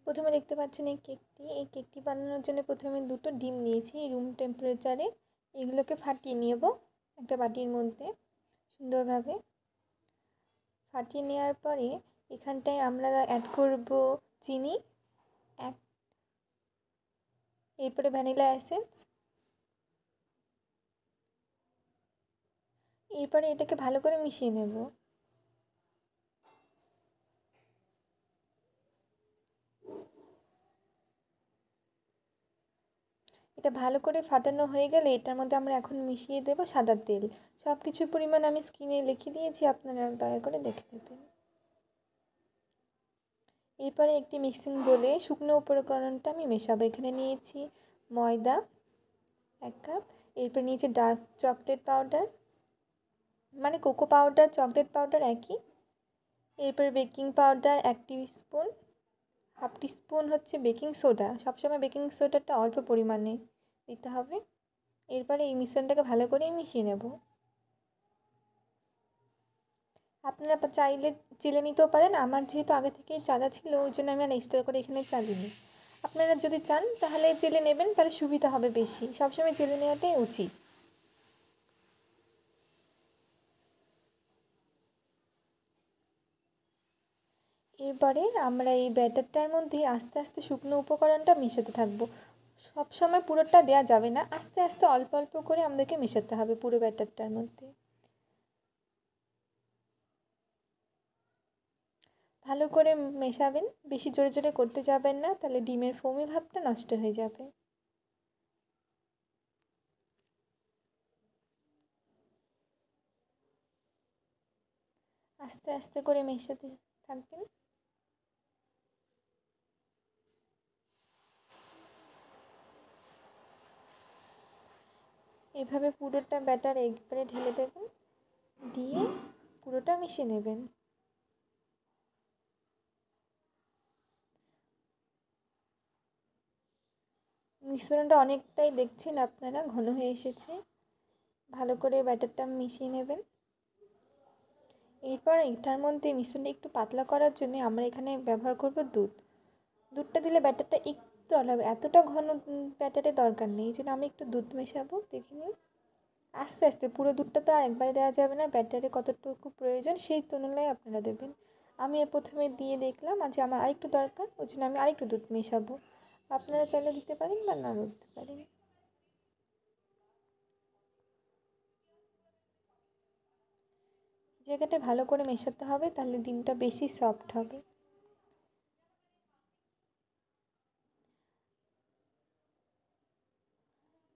প্রথমে দেখতে পাচ্ছেন এই কেকটি বানানোর জন্য প্রথমে দুটো ডিম নিয়েছি রুম টেম্পারেচারে। এগুলোকে ফাটিয়ে নেব একটা বাটির মধ্যে সুন্দরভাবে। ফাটিয়ে নেওয়ার পরে এখানটায় আমরা অ্যাড করব চিনি এরপরে ভ্যানিলা এসেন্স। এরপরে এটাকে ভালো করে মিশিয়ে নেব। এটা ভালো করে ফাটানো হয়ে গেলে এটার মধ্যে আমরা এখন মিশিয়ে দেব সাদা তেল। সব কিছুর পরিমাণ আমি স্ক্রিনে লিখে দিয়েছি, আপনারা দয়া করে দেখে নেবেন। এরপরে একটি মিক্সিং বলে শুকনো উপকরণটা আমি মেশাবো। এখানে নিয়েছি ময়দা 1 কাপ, এরপর নিয়েছি ডার্ক চকলেট পাউডার মানে কোকো পাউডার চকলেট পাউডার একই। এরপর baking powder 1 teaspoon, half teaspoon হচ্ছে বেকিং সোডা। সবসময় বেকিং সোডাটা অল্প পরিমাণে দিতে হবে। এরপরে এই মিশ্রণটাকে ভালো করে মিশিয়ে নেব। আপনারা চাইলে চেলে নিতেও পারেন, আমার যেহেতু আগে থেকেই চালা ছিল ওই জন্য আমি আর এক্সট্রা করে এখানে চালিনি। আপনারা যদি চান তাহলে চেলে নেবেন, তাহলে সুবিধা হবে বেশি। সবসময় চেলে নেওয়াটাই উচিত। এরপরে আমরা এই ব্যাটারটার মধ্যে আস্তে আস্তে শুকনো উপকরণটা মেশাতে থাকবো। সবসময় পুরোটা দেওয়া যাবে না, আস্তে আস্তে অল্প অল্প করে আমাদেরকে মেশাতে হবে পুরো ব্যাটারটার মধ্যে। ভালো করে মেশাবেন, বেশি জোরে জোরে করতে যাবেন না, তাহলে ডিমের ফোমি ভাবটা নষ্ট হয়ে যাবে। আস্তে আস্তে করে মেশাতে থাকবেন। এভাবে পুরোটা ব্যাটার একবারে ঢেলে দেবেন, দিয়ে পুরোটা মিশিয়ে নেবেন। মিশ্রণটা অনেকটাই দেখছেন আপনারা ঘন হয়ে এসেছে। ভালো করে ব্যাটারটা মিশিয়ে নেবেন। এরপর এটার মধ্যে মিশ্রণটা একটু পাতলা করার জন্য আমরা এখানে ব্যবহার করব দুধটা দিলে ব্যাটারটা একটু হবে, এতটা ঘন ব্যাটারের দরকার নেই। এই জন্য আমি একটু দুধ মেশাবো। দেখে নিন আস্তে আস্তে, পুরো দুধটা তো আর একবারে দেওয়া যাবে না, ব্যাটারে কতটুকু প্রয়োজন সেই তুলনায় আপনারা দেবেন। আমি প্রথমে দিয়ে দেখলাম যে আমার আরেকটু দরকার, ওই জন্য আমি আরেকটু দুধ মেশাবো। আপনারা চাইলে দিতে পারেন বা না দিতে পারেন। জায়গাটা ভালো করে মেশাতে হবে, তাহলে ডিমটা বেশি সফট হবে।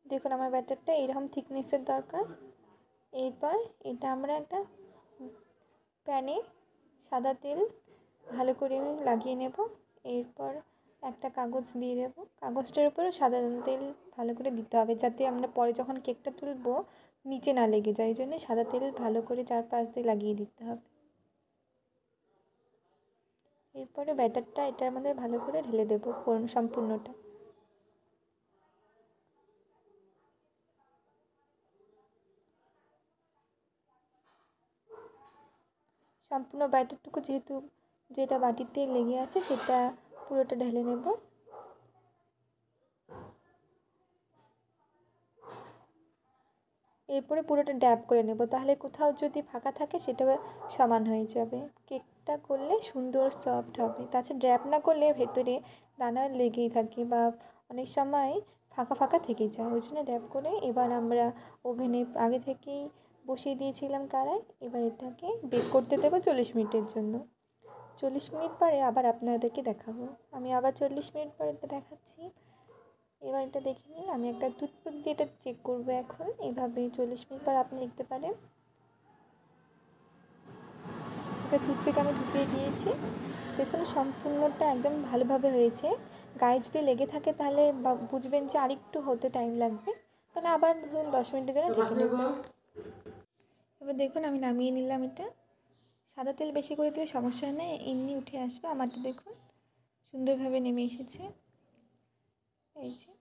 দেখুন আমার ব্যাটারটা এরকম থিকনেসের দরকার। এরপর এটা আমরা একটা প্যানে সাদা তেল ভালো করে লাগিয়ে নেব। এরপর একটা কাগজ দিয়ে দেব, কাগজটার উপরে সাদা তেল ভালো করে দিতে হবে, যাতে আমরা পরে যখন কেকটা তুলবো নিচে না লেগে যায়। এই জন্য সাদা তেল ভালো করে চারপাশ দিয়ে লাগিয়ে দিতে হবে। এরপরে ব্যাটারটা এটার মধ্যে ভালো করে ঢেলে দেবো সম্পূর্ণটা। সম্পূর্ণ ব্যাটারটুকু যেহেতু যেটা বাটিতে লেগে আছে সেটা পুরোটা ঢেলে নেব। এরপরে পুরোটা ড্যাব করে নেব, তাহলে কোথাও যদি ফাঁকা থাকে সেটা সমান হয়ে যাবে। কেকটা করলে সুন্দর সফট হবে। তাছাড়া ড্যাব না করলে ভেতরে দানা লেগেই থাকে বা অনেক সময় ফাঁকা ফাঁকা থেকে যায়, ওই জন্য ড্যাব করে। এবার আমরা ওভেনে আগে থেকেই বসিয়ে দিয়েছিলাম কড়াই, এবার এটাকে বেক করতে দেবো 40 মিনিটের জন্য। 40 মিনিট পরে আবার আপনাদেরকে দেখাবো। আমি আবার 40 মিনিট পরে এটা দেখাচ্ছি। এবার এটা দেখে নিন, আমি একটা টুথপিক দিয়ে এটা চেক করবো এখন। এভাবে 40 মিনিট পর আপনি দেখতে পারেন। সেটা টুথপিক আমি ঢুকিয়ে দিয়েছি। দেখুন সম্পূর্ণটা একদম ভালোভাবে হয়েছে। গায়ে যদি লেগে থাকে তাহলে বুঝবেন যে আরেকটু হতে টাইম লাগবে, তাহলে আবার ধরুন 10 মিনিটের জন্য ঢেকে নেব। এবার দেখুন আমি নামিয়ে নিলাম এটা। সাদা তেল বেশি করে দিলে সমস্যা নেই, এমনি উঠে আসবে। আমারটা দেখুন সুন্দরভাবে নেমে এসেছে। এই যে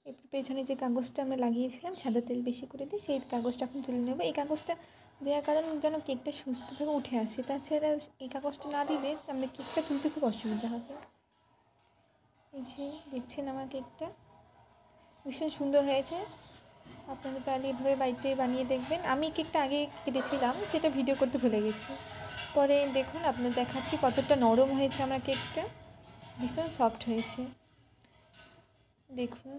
এরপর পেছনে যে কাগজটা আমরা লাগিয়েছিলাম সাদা তেল বেশি করে দিয়ে, সেই কাগজটা এখন তুলে নেব। এই কাগজটা দেওয়ার কারণ যেন কেকটা সুস্থভাবে উঠে আসে, তাছাড়া এই কাগজটা না দিলে আমরা কেকটা তুলতে খুব অসুবিধা হবে। এই যে দেখছেন আমার কেকটা ভীষণ সুন্দর হয়েছে। আপনারা চাইলে এভাবে বাড়িতে বানিয়ে দেখবেন। আমি কেকটা আগে কেটেছিলাম, সেটা ভিডিও করতে ভুলে গেছি। পরে দেখুন আপনাদের দেখাচ্ছি কতটা নরম হয়েছে আমার কেকটা, ভীষণ সফট হয়েছে দেখুন।